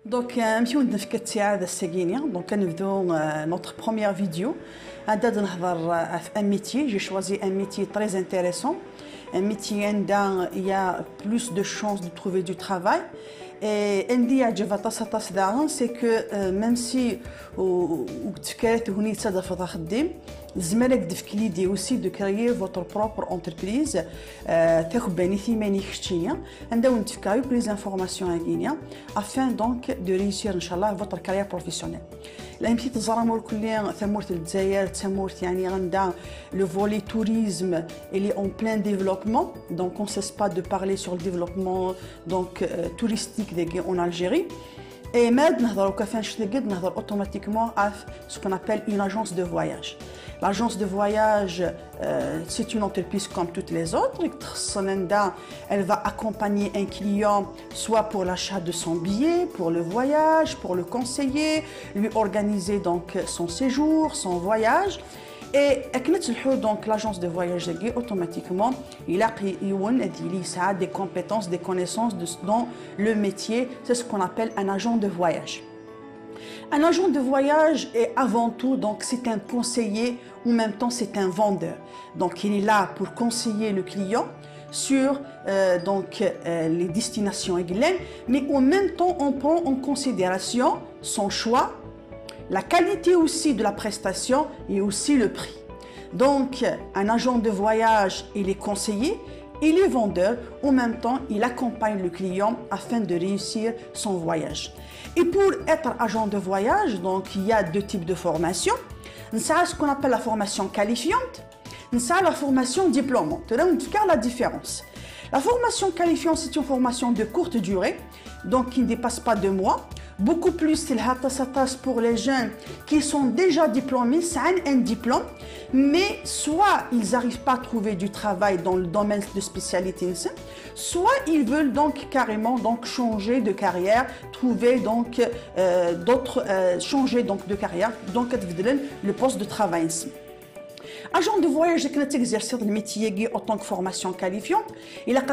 Donc, نمشيو نتفكر هذا الساقينيا. Donc, كنبداو notre première vidéo. هذا نهضر في un métier. J'ai choisi un métier très intéressant. Un métier où il y a plus de chances de trouver du travail. Et عندي عجبها تصاص داعا c'est que même si وتفكرت هوني تصادف خدام زمالك دفك ليدي aussi de créer votre propre entreprise تاخذ بني ثمانية خشتية عندها ونتفكروا بليز انفورماسيون هكينيا afin donc de réussir ان شاء الله votre carrière professionnelle. لا مشيت تزرموا الكلية ثمورت الجزائر ثمورت يعني عندها le volet tourisme il est en plein développement donc on ne cesse pas de parler sur le développement donc touristique en Algérie. Et maintenant, on automatiquement à ce qu'on appelle une agence de voyage. L'agence de voyage, c'est une entreprise comme toutes les autres. Elle va accompagner un client soit pour l'achat de son billet, pour le voyage, pour le conseiller, lui organiser donc son séjour, son voyage. Et donc l'agence de voyage automatiquement il a des compétences, des connaissances dans le métier. C'est ce qu'on appelle un agent de voyage. Un agent de voyage est avant tout donc c'est un conseiller ou en même temps c'est un vendeur. Donc il est là pour conseiller le client sur les destinations églènes, mais en même temps on prend en considération son choix, la qualité aussi de la prestation et aussi le prix. Donc, un agent de voyage, il est conseiller, il est vendeur, en même temps, il accompagne le client afin de réussir son voyage. Et pour être agent de voyage, donc, il y a deux types de formation. Ça, ce qu'on appelle la formation qualifiante, ça, la formation diplômante. Là, on fait la différence. La formation qualifiante, c'est une formation de courte durée, donc qui ne dépasse pas 2 mois. Beaucoup plus, c'est pour les jeunes qui sont déjà diplômés, c'est un diplôme, mais soit ils n'arrivent pas à trouver du travail dans le domaine de spécialité, soit ils veulent donc carrément donc changer de carrière, trouver donc changer donc de carrière, donc le poste de travail. Agent de voyage qui exerce le métier en tant que formation qualifiante, il a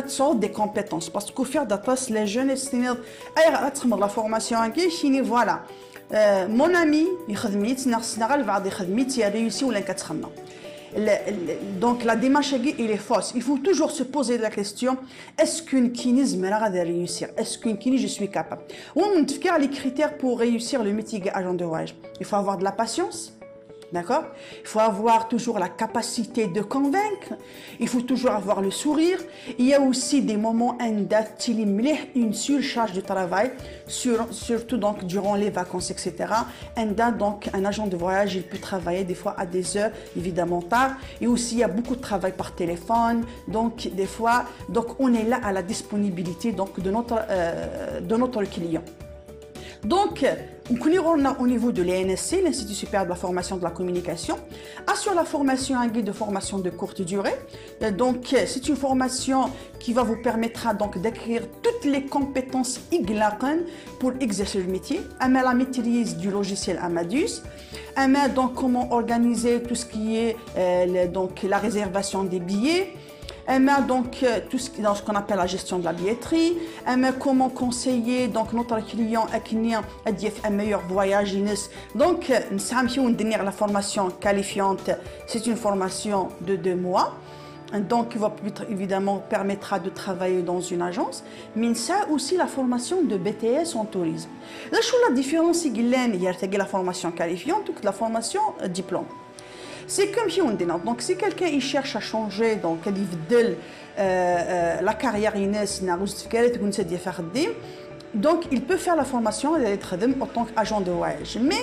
des compétences parce que faire d'attaque les jeunes la formation qui voilà mon ami il a réussi ou donc la démarche il est fausse. Il faut toujours se poser la question est-ce qu'une kinésie va réussir, est-ce qu'une kinésie je suis capable. On a les critères pour réussir le métier agent de voyage. Il faut avoir de la patience. D'accord? Il faut avoir toujours la capacité de convaincre. Il faut toujours avoir le sourire. Il y a aussi des moments une surcharge de travail, surtout donc durant les vacances, etc. Donc un agent de voyage, il peut travailler des fois à des heures évidemment tard. Et aussi il y a beaucoup de travail par téléphone. Donc des fois, donc on est là à la disponibilité donc de notre client. Donc, au niveau de l'INSC, l'Institut supérieur de la formation de la communication, assure la formation, un guide de formation de courte durée. Donc, c'est une formation qui va vous permettre donc d'acquérir toutes les compétences IGLAQN pour exercer le métier. La maîtrise du logiciel Amadeus. Donc, comment organiser tout ce qui est donc la réservation des billets. Donc tout ce dans ce qu'on appelle la gestion de la billetterie, comment conseiller donc notre client à dire un meilleur voyage. Donc la formation qualifiante, c'est une formation de 2 mois. Donc, qui va évidemment permettra de travailler dans une agence, mais ça aussi la formation de BTS en tourisme. La différence, il y a la formation qualifiante ou la formation diplôme. C'est comme si on dit non. Donc si quelqu'un il cherche à changer donc la carrière donc il peut faire la formation en tant qu'agent de voyage. Mais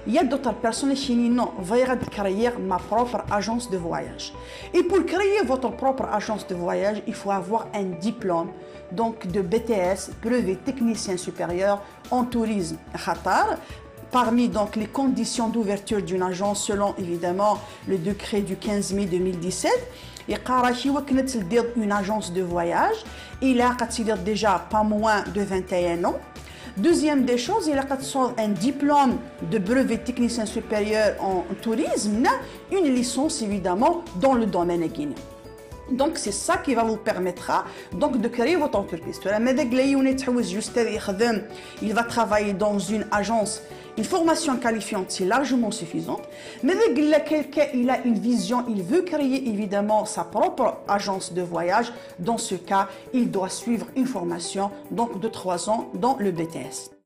il y a d'autres personnes qui disent non, je vais créer ma propre agence de voyage. Et pour créer votre propre agence de voyage, il faut avoir un diplôme donc de BTS, brevet technicien supérieur en tourisme Qatar. Parmi donc les conditions d'ouverture d'une agence selon évidemment le décret du 15 mai 2017, une agence de voyage, il a déjà pas moins de 21 ans. Deuxième des choses, il a un diplôme de brevet technicien supérieur en tourisme, une licence évidemment dans le domaine guinéen. Donc c'est ça qui va vous permettra donc de créer votre entreprise. Il va travailler dans une agence. Une formation qualifiante, c'est largement suffisante. Mais quelqu'un il a une vision, il veut créer évidemment sa propre agence de voyage. Dans ce cas, il doit suivre une formation donc de 3 ans dans le BTS.